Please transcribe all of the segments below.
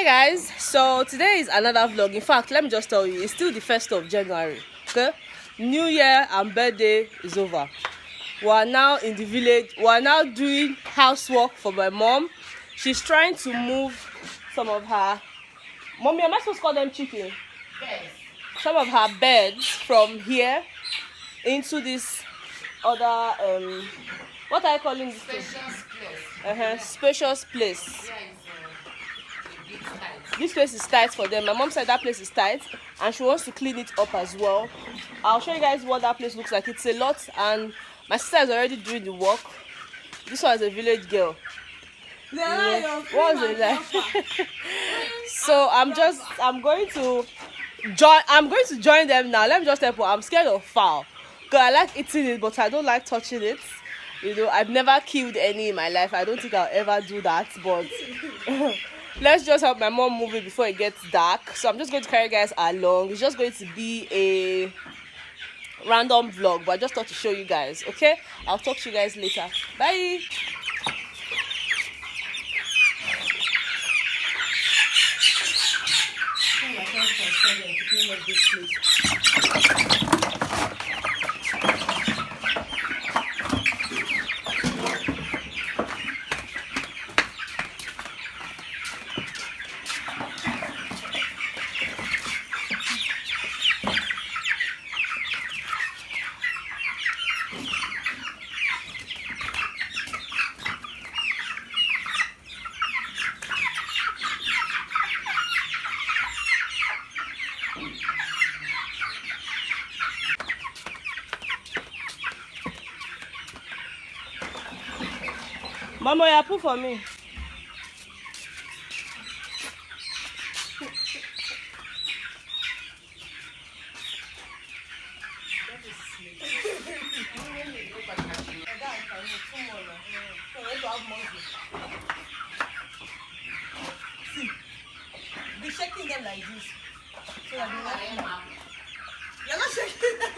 guys, so today is another vlog. In fact, let me just tell you, it's still the 1st of January. Okay, New Year and birthday is over. We are now in the village. We are now doing housework for my mom. She's trying to move some of her, mommy, am I supposed to call them chicken? Yes. Some of her beds from here into this other what are you calling this place? Spacious place. This place is tight for them. My mom said that place is tight and she wants to clean it up as well. I'll show you guys what that place looks like. It's a lot and my sister is already doing the work. This one is a village girl. What was it like? So I'm going to join them now. Let me just tell you, I'm scared of fowl because I like eating it but I don't like touching it. You know, I've never killed any in my life. I don't think I'll ever do that, but let's just help my mom move it before it gets dark. So I'm just going to carry you guys along. It's just going to be a random vlog, but I just thought to show you guys. Okay, I'll talk to you guys later. Bye. Mama, you put for me. See, be shaking them like this. So you're not shaking them.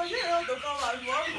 You don't want to come out, though.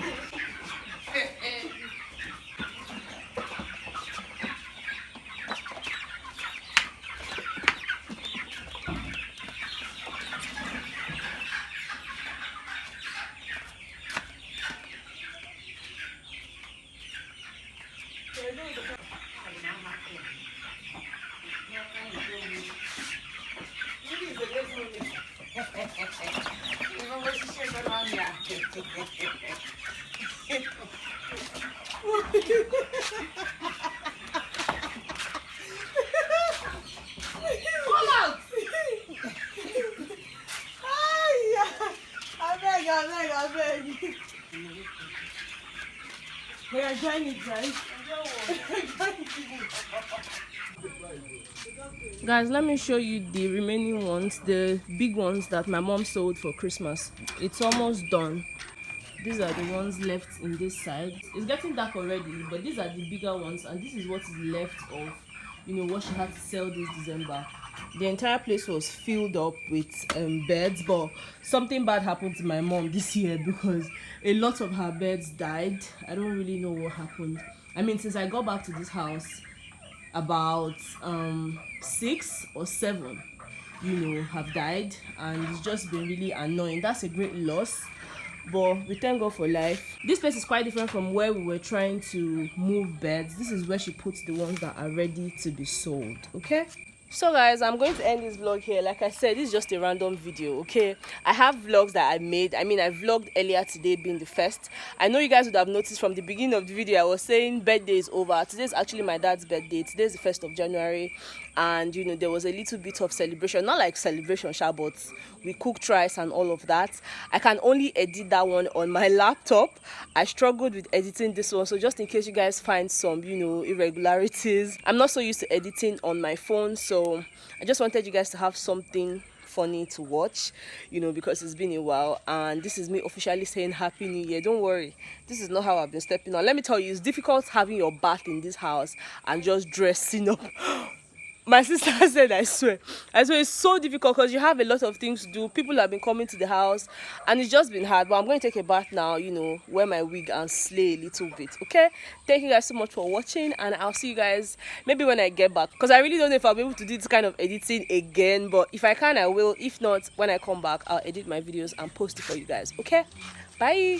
I beg. We are joining it, guys. Guys, let me show you the remaining ones, the big ones that my mom sold for Christmas. It's almost done. These are the ones left in this side. It's getting dark already, but these are the bigger ones, and this is what is left of, you know, what she had to sell this December. The entire place was filled up with birds, but something bad happened to my mom this year because a lot of her birds died. I don't really know what happened. I mean, since I got back to this house, about 6 or 7, you know, have died, and it's just been really annoying. That's a great loss, but we thank God for life. This place is quite different from where we were trying to move birds. This is where she puts the ones that are ready to be sold. Okay, so guys, I'm going to end this vlog here. Like I said, this is just a random video. Okay, I have vlogs that I made. I mean, I vlogged earlier today being the 1st. I know you guys would have noticed from the beginning of the video I was saying birthday is over. Today is actually my dad's birthday. Today is the 1st of January, and you know, there was a little bit of celebration, not like celebration but we cooked rice and all of that. I can only edit that one on my laptop. I struggled with editing this one, so just in case you guys find some, you know, irregularities, I'm not so used to editing on my phone, so I just wanted you guys to have something funny to watch, you know, because it's been a while. And this is me officially saying Happy New Year. Don't worry, this is not how I've been stepping on. Let me tell you, it's difficult having your bath in this house and just dressing up. My sister said, I swear it's so difficult because you have a lot of things to do. People have been coming to the house and it's just been hard. But I'm going to take a bath now, you know, wear my wig and slay a little bit. Okay, thank you guys so much for watching, and I'll see you guys maybe when I get back, because I really don't know if I'll be able to do this kind of editing again. But if I can, I will. If not, when I come back, I'll edit my videos and post it for you guys. Okay, bye.